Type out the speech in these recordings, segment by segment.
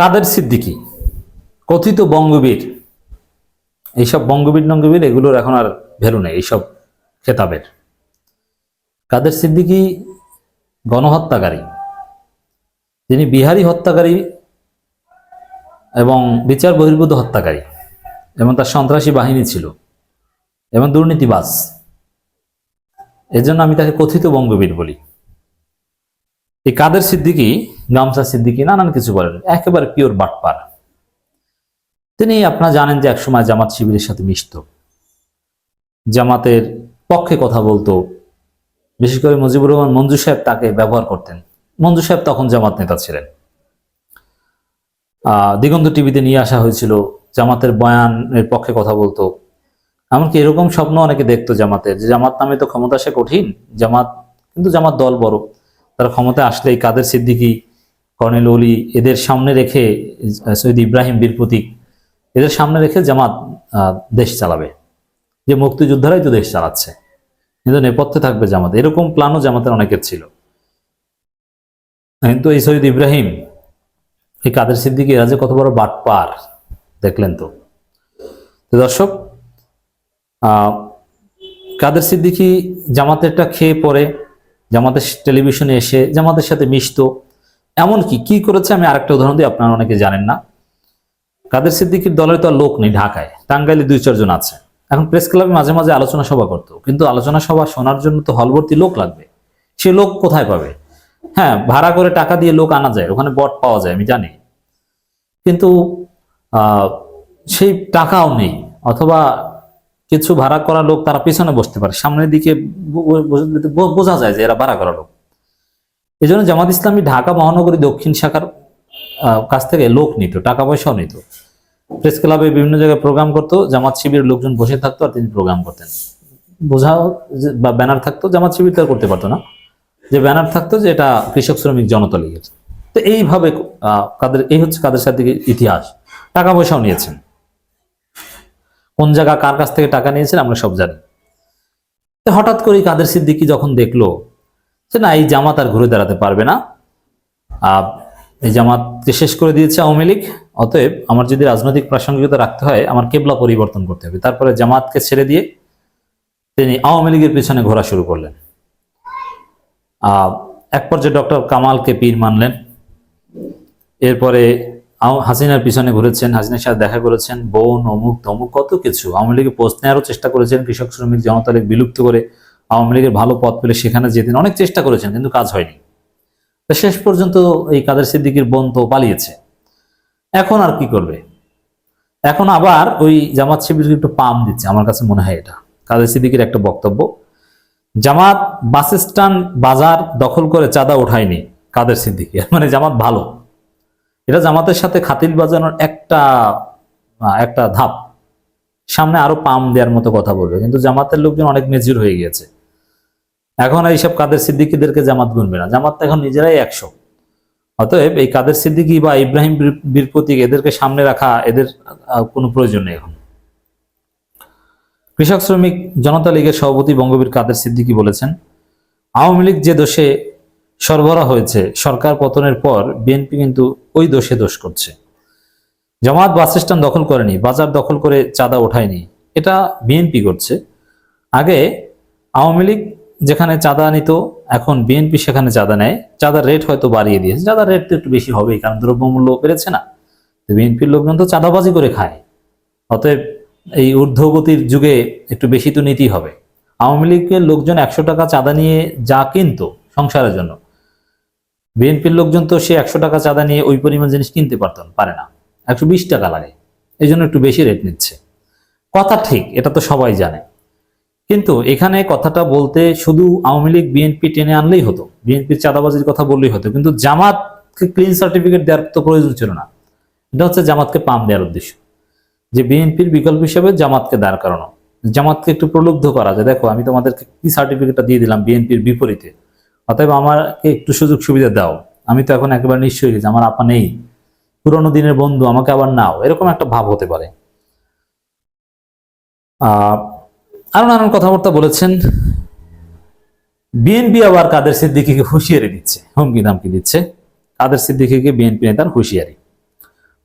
কাদের সিদ্দিকী কথিত বঙ্গবীর, এইসব বঙ্গবীর নঙ্গবীর এগুলোর এখন আর ভ্যালু নেই এইসব খেতাবের। কাদের সিদ্দিকী গণহত্যাকারী, তিনি বিহারি হত্যাকারী এবং বিচার বহির্ভূত হত্যাকারী, এবং তার সন্ত্রাসী বাহিনী ছিল এবং দুর্নীতিবাজ। এজন্য আমি তাকে কথিত বঙ্গবীর বলি। এই কাদের সিদ্দিকী, গামছা সিদ্দিকী, নানান কিছু বলেন, একেবারে পিওর বাটপার। তিনি আপনারা জানেন যে একসময় জামাত শিবিরের সাথে মিশত, জামাতের পক্ষে কথা বলতো, বিশেষ করে মুজিবুর রহমান মঞ্জু সাহেব তাকে ব্যবহার করতেন। মঞ্জু সাহেব তখন জামাত নেতা ছিলেন। দিগন্ত টিভিতে নিয়ে আসা হয়েছিল, জামাতের বয়ানের পক্ষে কথা বলতো। এমনকি এরকম স্বপ্ন অনেকে দেখতো জামাতের, যে জামাত নামে তো ক্ষমতা আসে কঠিন, জামাত কিন্তু জামাত দল বড়, তারা ক্ষমতায় আসলেই কাদের সিদ্দিকী, কর্নেল ওলি এদের সামনে রেখে, সৈয়দ ইব্রাহিম বীর প্রতীক এদের সামনে রেখে জামাত দেশ চালাবে, যে মুক্তিযোদ্ধারাই তো দেশ চালাচ্ছে, কিন্তু নেপথ্যে থাকবে জামাত, এরকম প্ল্যানও জামাতের অনেকের ছিল। কিন্তু এই সৈয়দ ইব্রাহিম, এই কাদের সিদ্দিকী এরা যে কত বড় বাটপার দেখলেন তো। দর্শক, কাদের সিদ্দিকী জামাতেরটা খেয়ে পরে জামাতের টেলিভিশনে এসে জামাতের সাথে মিশতো। এমনকি কি করেছে আমি আরেকটা উদাহরণ দিই, আপনারা অনেকে জানেন না। কাদের সিদ্দিকীর দলের তো আর লোক নেই ঢাকায়, টাঙ্গাইলে 2-4 জন আছে। এখন প্রেস ক্লাবে মাঝে মাঝে আলোচনা সভা করতো, কিন্তু আলোচনা সভা শোনার জন্য তো হলভর্তি লোক লাগবে, সে লোক কোথায় পাবে? হ্যাঁ, ভাড়া করে টাকা দিয়ে লোক আনা যায়, ওখানে বট পাওয়া যায়, আমি জানি, কিন্তু সেই টাকাও নেই, অথবা কিছু ভাড়া করা লোক তারা পিছনে বসতে পারে, সামনের দিকে বোঝা যায় যে এরা ভাড়া করা লোক। এই জন্য জামাত ইসলামী ঢাকা মহানগরী দক্ষিণ শাখার কাছ থেকে লোক নিত, টাকা পয়সাও নিত। প্রেস ক্লাবে বিভিন্ন জায়গায় প্রোগ্রাম করতো, জামাত শিবিরের লোকজন বসে থাকতো আর তিনি প্রোগ্রাম করতেন। বোঝাও বা ব্যানার থাকতো, জামাত শিবির তো করতে পারতো না, যে ব্যানার থাকতো যে এটা কৃষক শ্রমিক জনতা লীগের। তো এইভাবে এই হচ্ছে কাদের সিদ্দিকীর ইতিহাস। টাকা পয়সাও নিয়েছেন, কোন জায়গা কার কাছ থেকে টাকা নিয়েছেন আমরা সব জানি। হঠাৎ করে কাদের সিদ্দিকী যখন দেখলো যে না, এই জামাত আর ঘুরে দাঁড়াতে পারবে না, এই জামাতকে শেষ করে দিয়েছে আওয়ামী লীগ, অতএব আমার যদি রাজনৈতিক প্রাসঙ্গিকতা রাখতে হয় আমার কেবলা পরিবর্তন করতে হবে। তারপরে জামাতকে ছেড়ে দিয়ে তিনি আওয়ামী লীগের পিছনে ঘোরা শুরু করলেন। এক পর্যায়ে ডক্টর কামালকে পীর মানলেন, এরপরে হাসিনার পিছনে ঘুরেছেন, হাসিনার সাথে দেখা করেছেন, বোন অমুক তমুক কত কিছু, আওয়ামী লীগের পোস্ট নেওয়ারও চেষ্টা করেছেন, কৃষক শ্রমিক জনতা লীগ বিলুপ্ত করে আওয়ামী লীগের ভালো পথ পেলে সেখানে যেতেন, অনেক চেষ্টা করেছেন, কিন্তু কাজ হয়নি। শেষ পর্যন্ত এই কাদের সিদ্দিকীর বোন তো পালিয়েছে। এখন আর কি করবে? এখন আবার ওই জামাত শিবিরকে একটু পাম দিচ্ছে, আমার কাছে মনে হয়। এটা কাদের সিদ্দিকীর একটা বক্তব্য, জামাত বাস স্ট্যান্ড বাজার দখল করে চাঁদা ওঠায়নি কাদের সিদ্দিকী, মানে জামাত ভালো। এটা জামাতের সাথে খাতিল বাজানোর একটা ধাপ, সামনে আরো পাম দেওয়ার মতো কথা বলবে, কিন্তু জামাতের লোকজন অনেক মেজুর হয়ে গিয়েছে। এখন এইসব কাদের সিদ্দিকীদেরকে জামাত গুনবে না, জামাত এখন নিজেরাই 100। অতএব এই কাদের সিদ্দিকী বা ইব্রাহিম বীর প্রতীক এদেরকে সামনে রাখা এদের কোনো প্রয়োজন নেই এখন। কৃষক শ্রমিক জনতা লীগের সভাপতি বঙ্গবীর কাদের সিদ্দিকী বলেছেন, আওয়ামী লীগ যে দোষে সরবরাহ হয়েছে সরকার পতনের পর, বিএনপি কিন্তু ওই দোষে দোষ করছে। জামাত বাস স্ট্যান্ড দখল করেনি, বাজার দখল করে চাঁদা ওঠায়নি, এটা বিএনপি করছে। আগে আওয়ামী লীগ যেখানে চাঁদা নিত, এখন বিএনপি সেখানে চাঁদা নেয়, চাঁদার রেট হয়তো বাড়িয়ে দিয়েছে, চাঁদার রেট তো একটু বেশি হবেই, কারণ দ্রব্যমূল্য বেড়েছে না। বিএনপির লোকজন তো চাঁদাবাজি করে খায়, অতএব এই ঊর্ধ্বগতির যুগে একটু বেশি তো নিতেই হবে। আওয়ামী লীগের লোকজন 100 টাকা চাঁদা নিয়ে যা কিনতো সংসারের জন্য, বিএনপির লোকজন তো সে 100 টাকা চাঁদা নিয়ে ওই পরিমাণ জিনিস কিনতে পারে না, 120 টাকা লাগে, এই জন্য একটু বেশি রেট নিচ্ছে। কথা ঠিক, এটা তো সবাই জানে, কিন্তু এখানে কথাটা বলতে শুধু আওয়ামী লীগ বিএনপি টেনে আনলেই হতো, বিএনপির চাঁদাবাজির কথা বললেই হতো, কিন্তু জামাতকে ক্লিন সার্টিফিকেট দেওয়ার তো প্রয়োজন ছিল না। এটা হচ্ছে জামাতকে পাম দেওয়ার উদ্দেশ্য, যে বিএনপির বিকল্প হিসেবে জামাতকে দাঁড় করানো, জামাতকে একটু প্রলুব্ধ করা, যে দেখো আমি তোমাদেরকে কি সার্টিফিকেটটা দিয়ে দিলাম বিএনপির বিপরীতে, অতএব আমাকে একটু সুযোগ সুবিধা দাও, আমি তো এখন একেবারে নিশ্চয় হয়ে গেছি, আমার আপা নেই, পুরোনো দিনের বন্ধু, আমাকে আবার নাও, এরকম একটা ভাব হতে পারে। আরো নানান কথাবার্তা বলেছেন। বিএনপি আবার কাদের সিদ্দিকীকে হুঁশিয়ারি দিচ্ছে, হুমকি ধামকি দিচ্ছে, কাদের সিদ্দিকীকে বিএনপি নেতার হুঁশিয়ারি।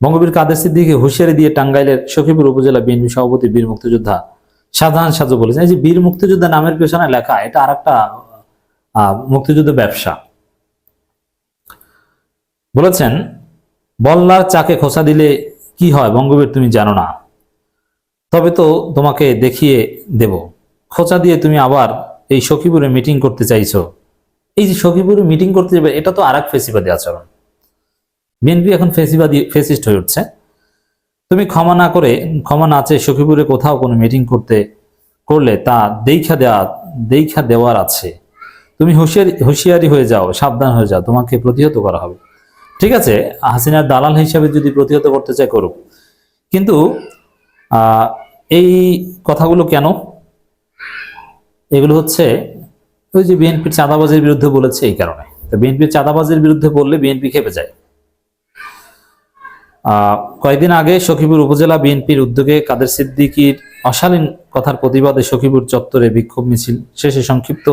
বঙ্গবীর কাদের সিদ্দিকীকে হুঁশিয়ারি দিয়ে টাঙ্গাইলের সখীপুর উপজেলা বিএনপি সভাপতি বীর মুক্তিযোদ্ধা শাহজাহান সাজু বলেছেন, এই যে বীর মুক্তিযোদ্ধা নামের পেছনে লেখা, এটা আরেকটা মুক্তিযুদ্ধ ব্যবসা। বলেছেন, বল্লার চাকে খোঁচা দিলে কি হয় বঙ্গবীর তুমি জানো না, তবে তো তোমাকে দেখিয়ে দেব। খোঁচা দিয়ে তুমি আবার এই সখীপুরে মিটিং করতে চাইছো। এই যে সখীপুরে মিটিং করতে যাবে, এটা তো আরেক ফেসিবাদী আচরণ। বিএনপি এখন ফেসিস্ট হয়ে উঠছে। তুমি ক্ষমা না চেয়ে সখীপুরে কোথাও কোনো মিটিং করলে তা দেখা দেওয়ার আছে। তুমি হুঁশিয়ারি হয়ে যাও, সাবধান হয়ে যাও, তোমাকে প্রতিহত করা হবে। ঠিক আছে, হাসিনার দালাল হিসাবে যদি প্রতিহত করতে চায় করুক, কিন্তু এই কথাগুলো কেন? এগুলো হচ্ছে ওই যে বিএনপির চাঁদাবাজির বিরুদ্ধে বলেছে, এই কারণে। তো বিএনপির চাঁদাবাজির বিরুদ্ধে বললে বিএনপি খেপে যায়। কয়েকদিন আগে সখীপুর উপজেলা বিএনপির উদ্যোগে কাদের সিদ্দিকীর অশালীন কথার প্রতিবাদে সখীপুর চত্বরে বিক্ষোভ মিছিল শেষে সংক্ষিপ্ত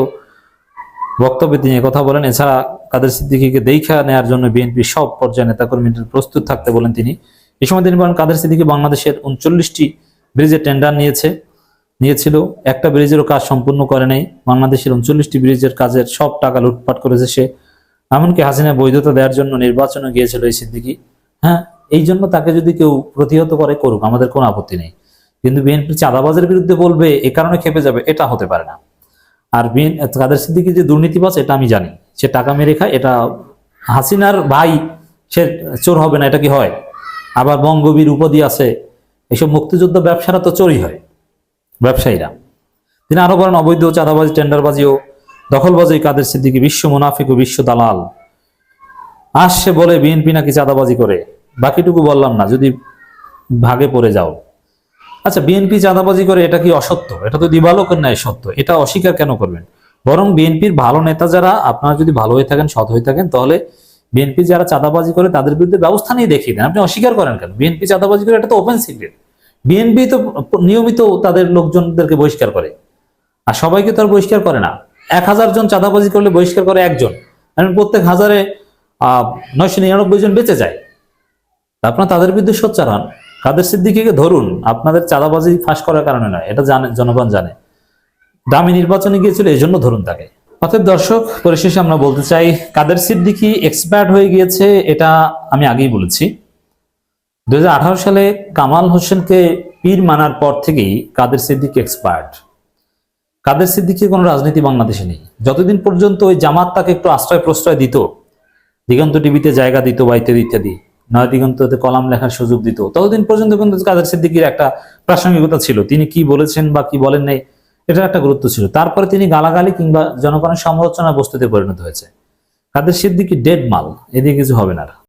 বক্তব্যে তিনি কথা বলেন। এছাড়া কাদের সিদ্দিকীকে দেখা নেওয়ার জন্য বিএনপির সব পর্যায়ে নেতাকর্মীদের প্রস্তুত থাকতে বলেন তিনি। এই সময় তিনি বলেন, কাদের সিদ্দিকী বাংলাদেশের 39টি ব্রিজের টেন্ডার নিয়েছিল, একটা ব্রিজেরও কাজ সম্পূর্ণ করে নাই। বাংলাদেশের 39টি ব্রিজের কাজের সব টাকা লুটপাট করেছে সে। এমনকি হাসিনা বৈধতা দেওয়ার জন্য নির্বাচনে গিয়েছিল এই সিদ্দিকী। হ্যাঁ, এই জন্য তাকে যদি কেউ প্রতিহত করে করুক, আমাদের কোনো আপত্তি নেই। কিন্তু বিএনপির চাঁদাবাজের বিরুদ্ধে বলবে এ কারণে খেপে যাবে, এটা হতে পারে না। আর কাদের সিদ্দিকী যে দুর্নীতিবাজ, এটা আমি জানি। সে টাকা মেরে খায়, এটা হাসিনার ভাই, সে চোর হবে না, এটা কি হয়? আবার বঙ্গবীর উপাধি আছে। এইসব মুক্তিযুদ্ধ ব্যবসারা তো চোরই হয়, ব্যবসায়ীরা। তিনি আরো বলেন, অবৈধ চাঁদাবাজি, টেন্ডারবাজি ও দখলবাজি কাদের সিদ্দিকী বিশ্ব মুনাফিক ও বিশ্ব দালাল। আসছে বলে বিএনপি নাকি চাঁদাবাজি করে, বাকিটুকু বললাম না, যদি ভাগে পড়ে যাও। আচ্ছা, বিএনপি চাঁদাবাজি করে, এটা কি অসত্য? এটা তো দিবালোকের ন্যায় সত্য। এটা অস্বীকার কেন করবেন? বরং বিএনপির ভালো নেতা যারা, আপনারা যদি ভালো হয়ে থাকেন, সৎ হয়ে থাকেন, তাহলে বিএনপি যারা চাঁদাবাজি করে তাদের বিরুদ্ধে ব্যবস্থা নিয়ে দেখিয়ে দেন। আপনি অস্বীকার করেন কেন? বিএনপি চাঁদাবাজি করে, এটা তো ওপেন সিক্রেট। বিএনপি তো নিয়মিত তাদের লোকজনদেরকে বহিষ্কার করে, আর সবাইকে তো আর বহিষ্কার করে না। 1000 জন চাঁদাবাজি করলে বহিষ্কার করে একজন, প্রত্যেক 1000-এ 999 জন বেঁচে যায়। আপনারা তাদের বিরুদ্ধে সোচ্চার হন। কাদের সিদ্দিকীকে ধরুন, আপনাদের চাঁদাবাজি ফাঁস করার কারণে নয়, এটা জানে, জনগণ জানে। দামি নির্বাচনে গিয়েছিল, এই জন্য ধরুন তাকে। অতএব দর্শক, পরিশেষে আমরা বলতে চাই, কাদের সিদ্দিকী এক্সপায়ার্ড হয়ে গিয়েছে, এটা আমি আগেই বলেছি। 2018 সালে কামাল হোসেনকে পীর মানার পর থেকেই কাদের সিদ্দিকী এক্সপায়ার্ড। কাদের সিদ্দিকীর কোনো রাজনীতি বাংলাদেশে নেই। যতদিন পর্যন্ত ওই জামাত তাকে একটু আশ্রয় প্রশ্রয় দিত, দিগন্ত টিভিতে জায়গা দিত বা ইত্যাদি ইত্যাদি, নয় দিগন্ততে কলাম লেখার সুযোগ দিত, ততদিন পর্যন্ত কিন্তু কাদের সিদ্দিকীর একটা প্রাসঙ্গিকতা ছিল। তিনি কি বলেছেন বা কি বলেন নাই, এটার একটা গুরুত্ব ছিল। তারপরে তিনি গালাগালি কিংবা জনগণের সমালোচনা বস্তুতে পরিণত হয়েছে। কাদের সিদ্দিকী ডেড মাল, এদিকে কিছু হবে না।